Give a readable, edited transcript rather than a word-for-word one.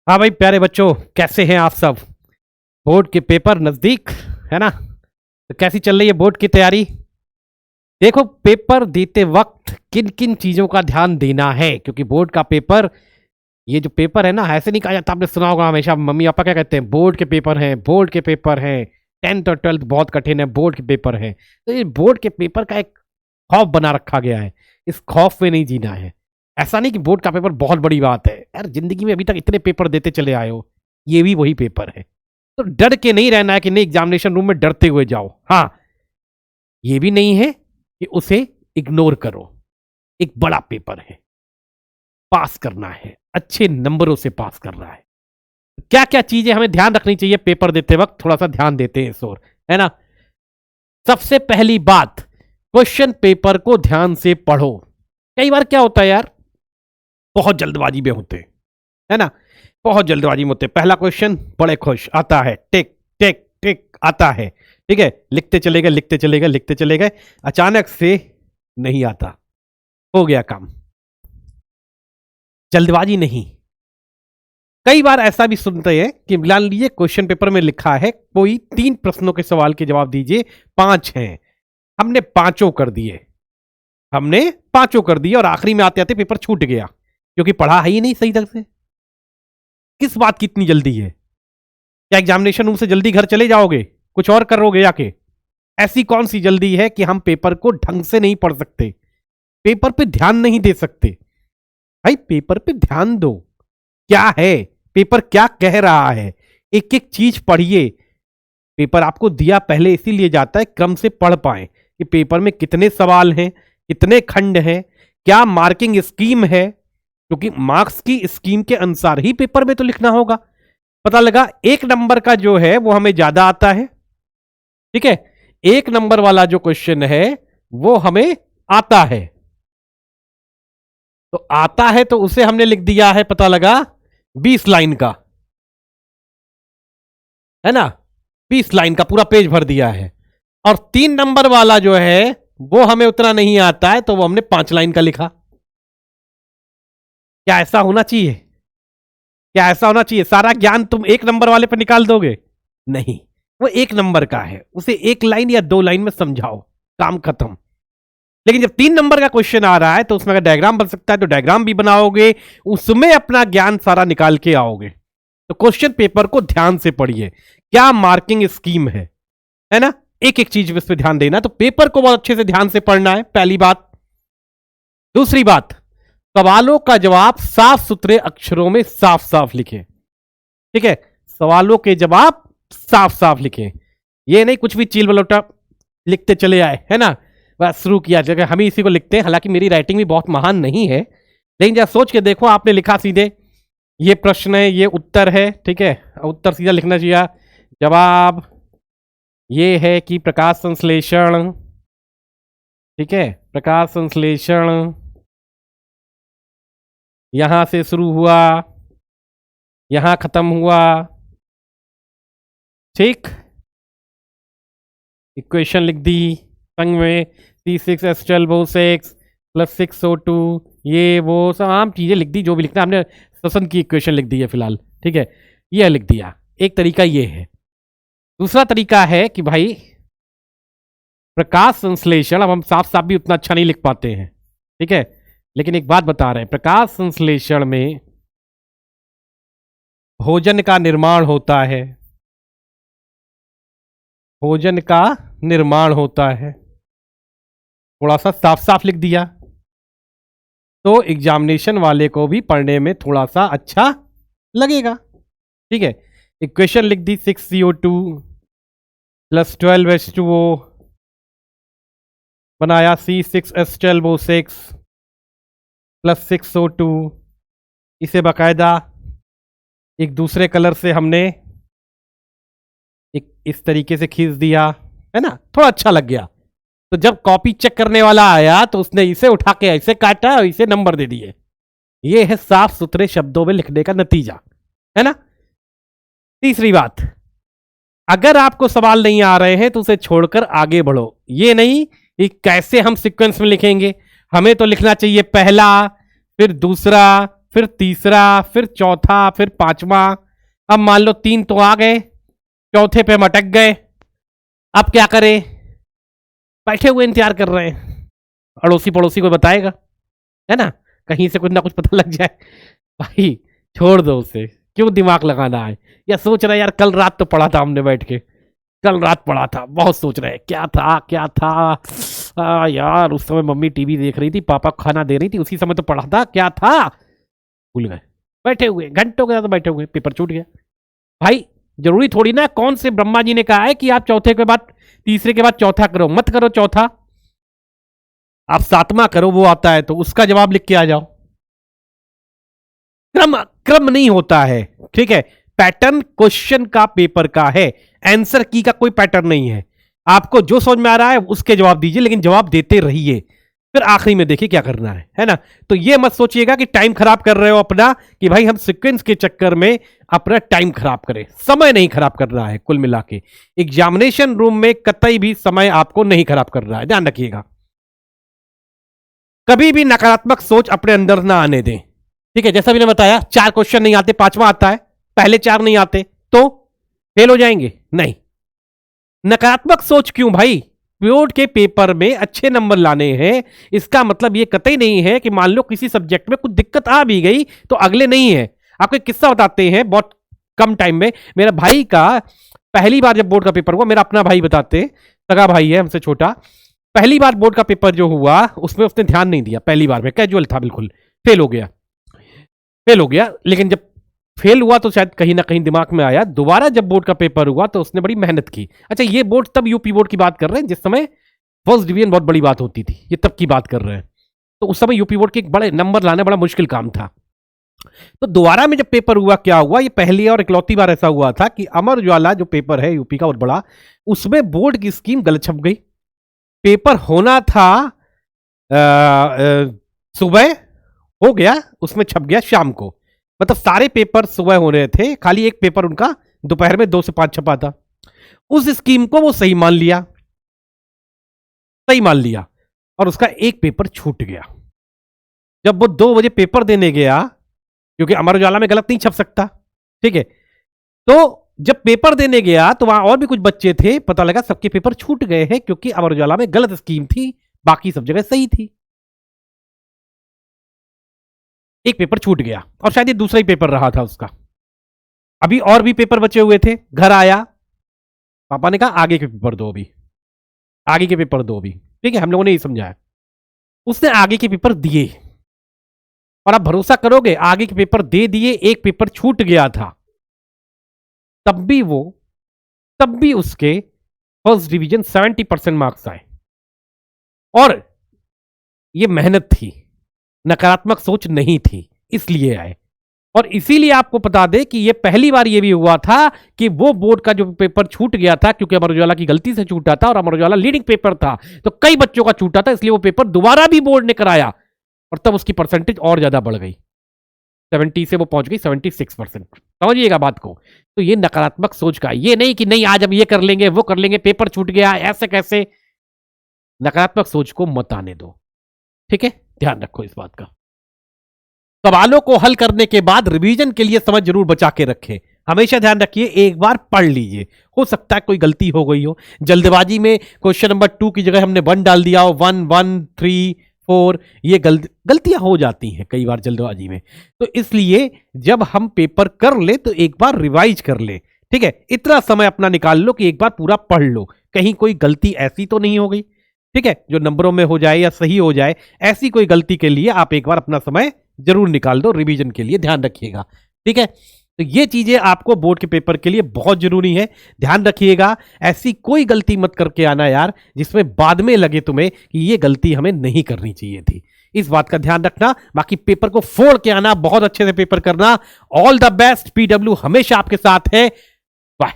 हाँ भाई प्यारे बच्चों, कैसे हैं आप सब। बोर्ड के पेपर नजदीक है ना, तो कैसी चल रही है बोर्ड की तैयारी। देखो, पेपर देते वक्त किन किन चीजों का ध्यान देना है, क्योंकि बोर्ड का पेपर, ये जो पेपर है ना, ऐसे नहीं कहा जाता, आपने सुना होगा हमेशा मम्मी पापा क्या कहते हैं, बोर्ड के पेपर हैं, बोर्ड के पेपर हैं, 10th और 12th बहुत कठिन है, बोर्ड के पेपर हैं। तो ये बोर्ड के पेपर का एक खौफ बना रखा गया है, इस खौफ में नहीं जीना है। ऐसा नहीं कि बोर्ड का पेपर बहुत बड़ी बात है यार, जिंदगी में अभी तक इतने पेपर देते चले आए हो, ये भी वही पेपर है। तो डर के नहीं रहना है कि नहीं एग्जामिनेशन रूम में डरते हुए जाओ। हाँ, ये भी नहीं है कि उसे इग्नोर करो। एक बड़ा पेपर है, पास करना है, अच्छे नंबरों से पास करना है। क्या क्या चीजें हमें ध्यान रखनी चाहिए पेपर देते वक्त, थोड़ा सा ध्यान देते हैं इस ओर, है ना। सबसे पहली बात, क्वेश्चन पेपर को ध्यान से पढ़ो। कई बार क्या होता है यार, बहुत जल्दबाजी में होते हैं, है ना, बहुत जल्दबाजी में होते हैं। पहला क्वेश्चन बड़े खुश आता है, टिक टिक टिक आता है, ठीक है, लिखते चले गए लिखते चले गए लिखते चले गए, अचानक से नहीं आता, हो गया काम। जल्दबाजी नहीं। कई बार ऐसा भी सुनते हैं कि मान लीजिए क्वेश्चन पेपर में लिखा है कोई 3 प्रश्नों के सवाल के जवाब दीजिए, 5 हैं, हमने पांचों कर दिए, और आखिरी में आते आते पेपर छूट गया क्योंकि पढ़ा है ही नहीं सही ढंग से। किस बात की इतनी जल्दी है? क्या एग्जामिनेशन रूम से जल्दी घर चले जाओगे, कुछ और करोगे जाके? ऐसी कौन सी जल्दी है कि हम पेपर को ढंग से नहीं पढ़ सकते, पेपर पे ध्यान नहीं दे सकते? भाई पेपर पे ध्यान दो, क्या है पेपर क्या कह रहा है, एक एक चीज पढ़िए। पेपर आपको दिया पहले इसीलिए जाता है क्रम से पढ़ पाए कि पेपर में कितने सवाल हैं, कितने खंड हैं, क्या मार्किंग स्कीम है, क्योंकि मार्क्स की स्कीम के अनुसार ही पेपर में तो लिखना होगा। पता लगा 1 नंबर का जो है वो हमें ज्यादा आता है, ठीक है, 1 नंबर वाला जो क्वेश्चन है वो हमें आता है, तो आता है तो उसे हमने लिख दिया है, पता लगा 20 लाइन का, है ना, 20 लाइन का पूरा पेज भर दिया है। और 3 नंबर वाला जो है वो हमें उतना नहीं आता है, तो वो हमने 5 लाइन का लिखा। क्या ऐसा होना चाहिए? क्या ऐसा होना चाहिए सारा ज्ञान तुम 1 नंबर वाले पे निकाल दोगे? नहीं, वो 1 नंबर का है, उसे 1 लाइन या 2 लाइन में समझाओ, काम खत्म। लेकिन जब 3 नंबर का क्वेश्चन आ रहा है तो उसमें अगर डायग्राम बन सकता है तो डायग्राम भी बनाओगे, उसमें अपना ज्ञान सारा निकाल के आओगे। तो क्वेश्चन पेपर को ध्यान से पढ़िए, क्या मार्किंग स्कीम है ना, एक एक चीज पे ध्यान देना। तो पेपर को बहुत अच्छे से ध्यान से पढ़ना है, पहली बात। दूसरी बात, सवालों का जवाब साफ सुथरे अक्षरों में साफ साफ लिखें, ठीक है, सवालों के जवाब साफ साफ लिखें। ये नहीं कुछ भी चील बलोटा लिखते चले आए, है ना, बस शुरू किया जगह हम ही इसी को लिखते हैं। हालांकि मेरी राइटिंग भी बहुत महान नहीं है, लेकिन जरा सोच के देखो, आपने लिखा सीधे ये प्रश्न है, ये उत्तर है, ठीक है, उत्तर सीधा लिखना चाहिए, जवाब ये है कि प्रकाश संश्लेषण, ठीक है, प्रकाश संश्लेषण यहां से शुरू हुआ, यहां खत्म हुआ, ठीक। इक्वेशन लिख दी संग में, C6H12O6 + 6O2, ये वो सब आम चीजें लिख दी, जो भी लिखना हमने श्वसन की इक्वेशन लिख दी है फिलहाल, ठीक है, ये लिख दिया। एक तरीका ये है। दूसरा तरीका है कि भाई प्रकाश संश्लेषण, अब हम साफ साफ भी उतना अच्छा नहीं लिख पाते हैं, ठीक है, लेकिन एक बात बता रहे हैं, प्रकाश संश्लेषण में भोजन का निर्माण होता है, भोजन का निर्माण होता है, थोड़ा सा साफ साफ लिख दिया तो एग्जामिनेशन वाले को भी पढ़ने में थोड़ा सा अच्छा लगेगा, ठीक है। इक्वेशन लिख दी, 6CO2 + 12H2O बनाया C6H12O6 + 6O2, इसे बाकायदा एक दूसरे कलर से हमने एक इस तरीके से खींच दिया, है ना, थोड़ा अच्छा लग गया। तो जब कॉपी चेक करने वाला आया तो उसने इसे उठा के ऐसे काटा और इसे नंबर दे दिए। ये है साफ सुथरे शब्दों में लिखने का नतीजा, है ना। तीसरी बात, अगर आपको सवाल नहीं आ रहे हैं तो उसे छोड़कर आगे बढ़ो। ये नहीं कि कैसे हम सीक्वेंस में लिखेंगे, हमें तो लिखना चाहिए पहला, फिर दूसरा, फिर तीसरा, फिर चौथा, फिर पांचवा। अब मान लो 3 तो आ गए, चौथे पे हम अटक गए। अब क्या करें? बैठे हुए इंतजार कर रहे हैं, अड़ोसी पड़ोसी को बताएगा, है ना, कहीं से कुछ ना कुछ पता लग जाए। भाई छोड़ दो उसे, क्यों दिमाग लगाना है? या सोच रहे यार कल रात तो पढ़ा था हमने बैठ के, कल रात पढ़ा था, बहुत सोच रहे क्या था क्या था। यार उस समय मम्मी टीवी देख रही थी, पापा खाना दे रही थी, उसी समय तो पढ़ा था, क्या था भूल गए। बैठे हुए घंटों के साथ बैठे हुए, पेपर छूट गया। भाई जरूरी थोड़ी ना, कौन से ब्रह्मा जी ने कहा है कि आप चौथे के बाद तीसरे के बाद चौथा करो? मत करो चौथा, आप 7वां करो, वो आता है तो उसका जवाब लिख के आ जाओ। क्रम क्रम नहीं होता है, ठीक है। पैटर्न क्वेश्चन का पेपर का है, आंसर की का कोई पैटर्न नहीं है। आपको जो समझ में आ रहा है उसके जवाब दीजिए, लेकिन जवाब देते रहिए, फिर आखिरी में देखिए क्या करना है ना। तो ये मत सोचिएगा कि टाइम खराब कर रहे हो अपना, कि भाई हम सीक्वेंस के चक्कर में अपना टाइम खराब करें। समय नहीं खराब कर रहा है, कुल मिला के एग्जामिनेशन रूम में कतई भी समय आपको नहीं खराब कर रहा है, ध्यान रखिएगा। कभी भी नकारात्मक सोच अपने अंदर ना आने दें, ठीक है। जैसा मैंने बताया, 4 क्वेश्चन नहीं आते, 5वां आता है, पहले 4 नहीं आते तो फेल हो जाएंगे? नहीं। नकारात्मक सोच क्यों भाई? बोर्ड के पेपर में अच्छे नंबर लाने हैं, इसका मतलब ये कतई नहीं है कि मान लो किसी सब्जेक्ट में कुछ दिक्कत आ भी गई तो अगले नहीं है। आपको एक किस्सा बताते हैं, बहुत कम टाइम में मेरा भाई का पहली बार जब बोर्ड का पेपर हुआ, मेरा अपना भाई बताते, सगा भाई है हमसे छोटा, पहली बार बोर्ड का पेपर जो हुआ उसमें उसने ध्यान नहीं दिया, पहली बार में कैजुअल था बिल्कुल, फेल हो गया। लेकिन जब फेल हुआ तो शायद कहीं ना कहीं दिमाग में आया, दोबारा जब बोर्ड का पेपर हुआ तो उसने बड़ी मेहनत की। अच्छा, ये बोर्ड तब यूपी बोर्ड की बात कर रहे हैं जिस समय फर्स्ट डिवीजन बहुत बड़ी बात होती थी, ये तब की बात कर रहे हैं। तो उस समय यूपी बोर्ड के एक बड़े नंबर लाना बड़ा मुश्किल काम था। तो दोबारा में जब पेपर हुआ, क्या हुआ, ये पहली और इकलौती बार ऐसा हुआ था कि अमर उजाला जो पेपर है यूपी का बहुत बड़ा, उसमें बोर्ड की स्कीम गलत छप गई। पेपर होना था सुबह, हो गया, उसमें छप गया शाम को। मतलब सारे पेपर सुबह हो रहे थे, खाली एक पेपर उनका दोपहर में 2 से 5 छपा था। उस स्कीम को वो सही मान लिया और उसका एक पेपर छूट गया। जब वो 2 बजे पेपर देने गया, क्योंकि अमर उजाला में गलत नहीं छप सकता, ठीक है, तो जब पेपर देने गया तो वहां और भी कुछ बच्चे थे, पता लगा सबके पेपर छूट गए हैं क्योंकि अमर उजाला में गलत स्कीम थी, बाकी सब जगह सही थी। एक पेपर छूट गया और शायद ये दूसरा ही पेपर रहा था उसका। अभी और भी पेपर बचे हुए थे, घर आया, पापा ने कहा आगे के पेपर दो अभी, आगे के पेपर दो अभी, ठीक है, हम लोगों ने ये समझाया। उसने आगे के पेपर दिए और आप भरोसा करोगे, आगे के पेपर दे दिए, एक पेपर छूट गया था, तब भी उसके फर्स्ट डिवीजन 70% मार्क्स आए। और ये मेहनत थी, नकारात्मक सोच नहीं थी, इसलिए आए। और इसीलिए आपको बता दें कि ये पहली बार ये भी हुआ था कि वो बोर्ड का जो पेपर छूट गया था, क्योंकि अमर उजाला की गलती से छूटा था और अमर उजाला लीडिंग पेपर था, तो कई बच्चों का छूटा था, इसलिए वो पेपर दोबारा भी बोर्ड ने कराया और तब उसकी परसेंटेज और ज्यादा बढ़ गई, 70 से वो पहुंच गई 76%। समझिएगा बात को। तो ये नकारात्मक सोच का, ये नहीं कि नहीं आज हम ये कर लेंगे वो कर लेंगे, पेपर छूट गया ऐसे कैसे, नकारात्मक सोच को मत आने दो, ठीक है, ध्यान रखो इस बात का। सवालों को हल करने के बाद रिवीजन के लिए समय जरूर बचा के रखें। हमेशा ध्यान रखिए, एक बार पढ़ लीजिए, हो सकता है कोई गलती हो गई हो, जल्दबाजी में क्वेश्चन नंबर 2 की जगह हमने 1 डाल दिया हो, 1 1 3 4, ये गलतियां हो जाती हैं कई बार जल्दबाजी में। तो इसलिए जब हम पेपर कर ले तो एक बार रिवाइज कर ले, ठीक है, इतना समय अपना निकाल लो कि एक बार पूरा पढ़ लो, कहीं कोई गलती ऐसी तो नहीं हो गई, ठीक है, जो नंबरों में हो जाए या सही हो जाए, ऐसी कोई गलती के लिए आप एक बार अपना समय जरूर निकाल दो रिवीजन के लिए, ध्यान रखिएगा, ठीक है। तो ये चीजें आपको बोर्ड के पेपर के लिए बहुत जरूरी है, ध्यान रखिएगा। ऐसी कोई गलती मत करके आना यार जिसमें बाद में लगे तुम्हें कि ये गलती हमें नहीं करनी चाहिए थी, इस बात का ध्यान रखना। बाकी पेपर को फोड़ के आना, बहुत अच्छे से पेपर करना। ऑल द बेस्ट, पीडब्ल्यू हमेशा आपके साथ है। बाय।